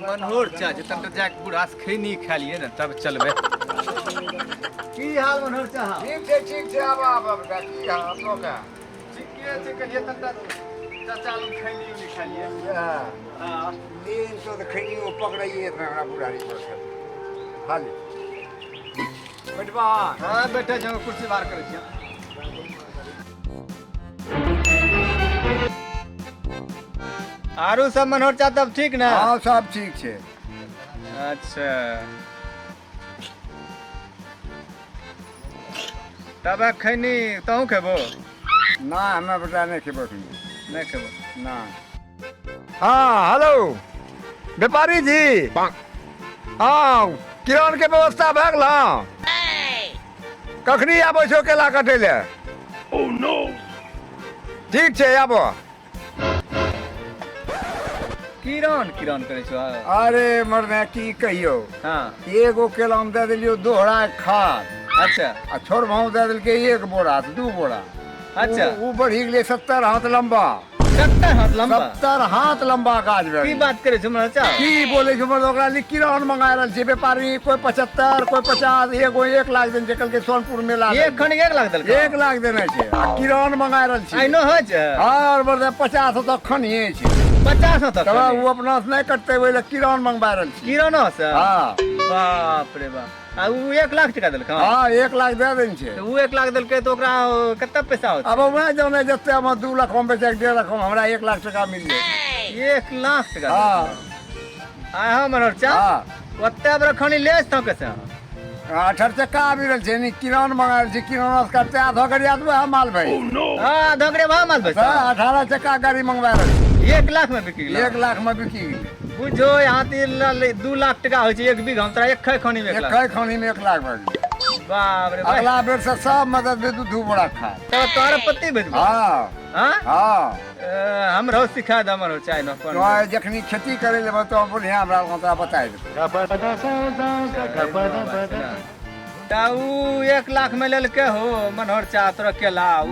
मनोहर चा जतन तो जाके बुढ़ास खैनी खा लिए ना तब चलबे की हाल मनोहर चा ठीक छे अब की हाल हम लोग का ठीके छे कहिए तन चाचा लोग खैनी उनी खा लिए हां नींद तो खैनी वो पकड़ाइए इतना बड़ा बुढ़ारी पर हाली बैठबा हां बैठे जगह कुर्सी बाहर करे छिया आरू सब मनोहर चा तब ठीक ना हां सब ठीक छे अच्छा तब खैनी तहु खेबो ना हमें बेटा नहीं खेबो नहीं खेबो ना हाँ हेलो व्यापारी जी हाँ किरान के व्यवस्था भए गेल कखनी आबो छो केला कटे ले ओह नो ठीक छे आबो किरान किरान करे छो अरे मरने की कहियो हां एगो केला में दे दिलियो दोहरा खाद अच्छा आ छोड़ भाव दे दिलके एक बोरा दू बोरा अच्छा वो बढ़ी गेले 70 हाथ लंबा 70 हाथ लंबा 70 हाथ लंबा गाछ भए की बात करे छो मनोहर चा की बोले छो मर ओकरा लिए किरान मंगा रहल छै व्यापारी कोई 75 कोई 50 एगो 1 लाख देन छै कल के सोनपुर मेला एक खन 1 लाख दल 1 लाख देने छै आ किरान मंगा रहल छै आइनो हो छै और बरदे 50 तक खनिए छै 50 तक तब वो अपना से नहीं कटते ओइ ले किरान मंगवा रहल छै किरानो से हां बाप रे बाप आ उ 1 लाख टका देलक हां 1 लाख दे देन छै तो उ 1 लाख देलकै तो ओकरा कत्ते पैसा होत अब मैं जाने जते हम 2 लाख हम बेचे 1.5 लाख हमरा 1 लाख टका मिल जाए 1 लाख टका हां आ हां मनोहर चा हां ओत्ते बड़ खनी लेस तो कैसे 18 चक्का आबि रहल छै नि किरान मंगा रहल छै किरान से करते आधो गाड़ी आदमी माल भाई हां धगड़े भाव माल बस 18 चक्का गाड़ी मंगवा रहल छै 1 लाख में बिकी गेल 1 लाख में बिकी गेलै बुझो यहाँ 2 लाख टका होइ छै एक बीघा में तोरा एक खनी में 1 लाख एक खानी में 1 लाख भए गेलै बाप रे बाप अगला बेर से सब मदद दे दू बोरा खा तो तोरा पत्ती भेजबो हां हां हां हमरो सिखा द हमरो चाय न तो जखनी खेती करे ले तो बढ़िया हमरा तोरा बताइ दे ता उ 1 लाख में लेलके हो मनोहर चा तोरा केला उ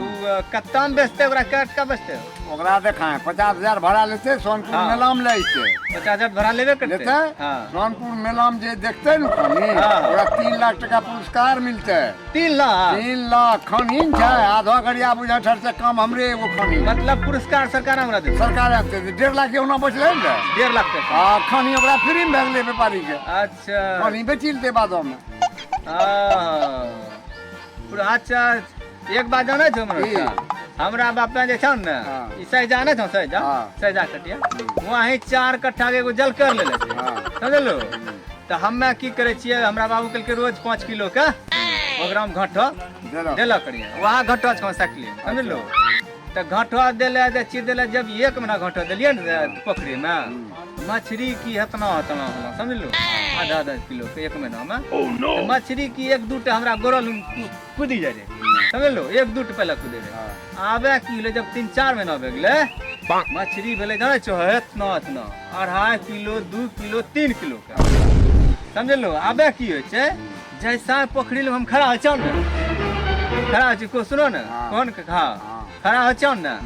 कत्ता में बेचते ओकरा कट का बेचते ओकरा देखाए 50,000 भाड़ा लेते सोनपुर हाँ। मेला में लेते 50,000 भरा लेबे करते लेते हां सोनपुर मेला में जे देखते न खानी हाँ। ओकरा 3 लाख टका पुरस्कार मिलते 3 लाख 3 लाख खानी छै आधा गड़िया बुझा ठर से कम हमरे एगो खानी मतलब पुरस्कार सरकार हमरा दे सरकार आते 1.5 लाख के ओना बचले ने 1.5 लाख टका आ खानी ओकरा फ्री में भए गेलै व्यापारी के अच्छा खानी बेची लेते बादो में पूरा अच्छा एक बात जाने छो मनोहर चा हमरा बाप जे छौ ने हाँ। ई सही जाने छौ सही जा हाँ। सही जा कटिया वहीं 4 कट्ठा के एगो जल कर लेले छै हाँ। समझलो त हम्मे की करे छियै हमरा बाबू कल के रोज 5 किलो के ओकरा में घटो देला करिए वहां घटो छ सकली समझलो त घटो देले जे चीज देले जब 1 महीना घटो देलिए ने पोखरी में मछली की हतना हतना समझलो आधा किलो के 1 महीना में मछली की 1-2 हमरा गोरल कूदी जाए समझलो 1-2 पहले कूदे रहे आबे किलो जब 3-4 महीना भे गेले मछली भेले जाने छो इतना इतना 2.5 किलो 2 किलो 3 किलो के समझलो आबे की होय छै जैसा पोखरी में हम खड़ा हो छौ ने खड़ा हो को सुनो ने कौन के खा खड़ा हो छौ ने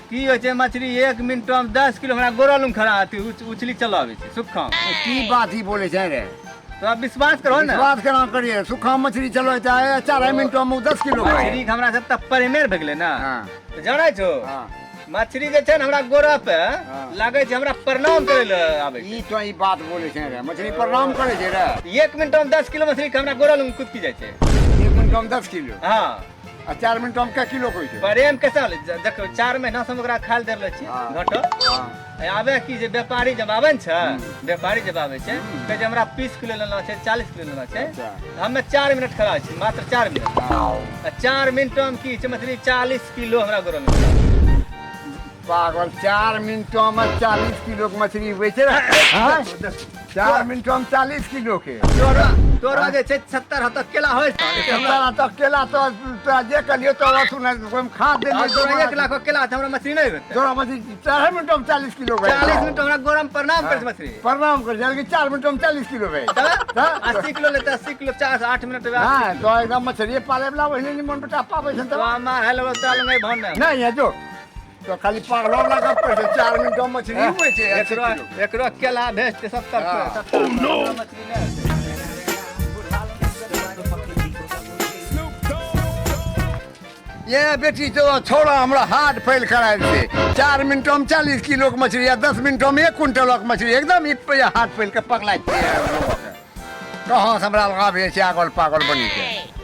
की होय छै मछली 1 मिनट में 10 किलो हमरा गोरल में खड़ा आती उछली चलावे छै सुखा की बात ही बोले छै रे तो आप विश्वास करो ना बात केना करिए सुखा मछली चलो चाहे 4 मिनट में 10 किलो मछली हमरा सब तब परिमेर भ गेले ना हां तो जानै छो हां मछली जे छै ने हमरा गोरा पे लागे छै हमरा प्रणाम करे ले आवे ई तो ई बात बोले छै रे मछली प्रणाम करे छै रे 1 मिनट में 10 किलो मछली के हमरा गोरा लंग कूद की जाय छै 1 मिनट में 10 किलो हां आ 4 मिनट में क्या किलो कोई छै प्रेम कैसे होले देखो 4 महीना से हम ओकरा खाल देले छी हाँ। घटो हां आबे की जे व्यापारी जब आवे छै व्यापारी जब आवे छै कहे जे हमरा 20 किलो लेना छै 40 किलो लेना छै हमे 4 मिनट खड़ा छी मात्र 4 मिनट आ 4 मिनट में की छै मछली 40 किलो हमरा गोरा लंग पागल 4 मिनट में 40 किलो के मछली बेचे हां 4 मिनट में 40 किलो के तोरा जे छै 70 केला होय हमरा तो केला तो जे कलियो तो सुन कोई खाद दे तोरा 1 लाख केला हमरा मछली नहीं होते तोरा मछली 4 मिनट में 40 किलो भाई 40 मिनट हमरा गोरम प्रणाम कर मछली प्रणाम कर जल्दी 4 मिनट में 40 किलो भाई 80 किलो लेते 80 किलो 8 मिनट में हां तो एकदम मछली पाले वाला वही नहीं मन बेटा पावे छन तो हमार हेलो तोरा लंग भन नहीं है जो तो खाली पागलों लगा पैसे 4 मिनट में मछली हुए छे एकरो केला भेजते 70 हाँ। 70 मछली ले ये बेटी तो छोड़ा हमरा हाथ फैल कराए थे 4 मिनटों में 40 किलो की मछली या 10 मिनटों में 1 कुंटल की मछली एकदम हाथ फैल के पकड़ा कहाँ से हमरा लगा भेज पागल पागल बनी के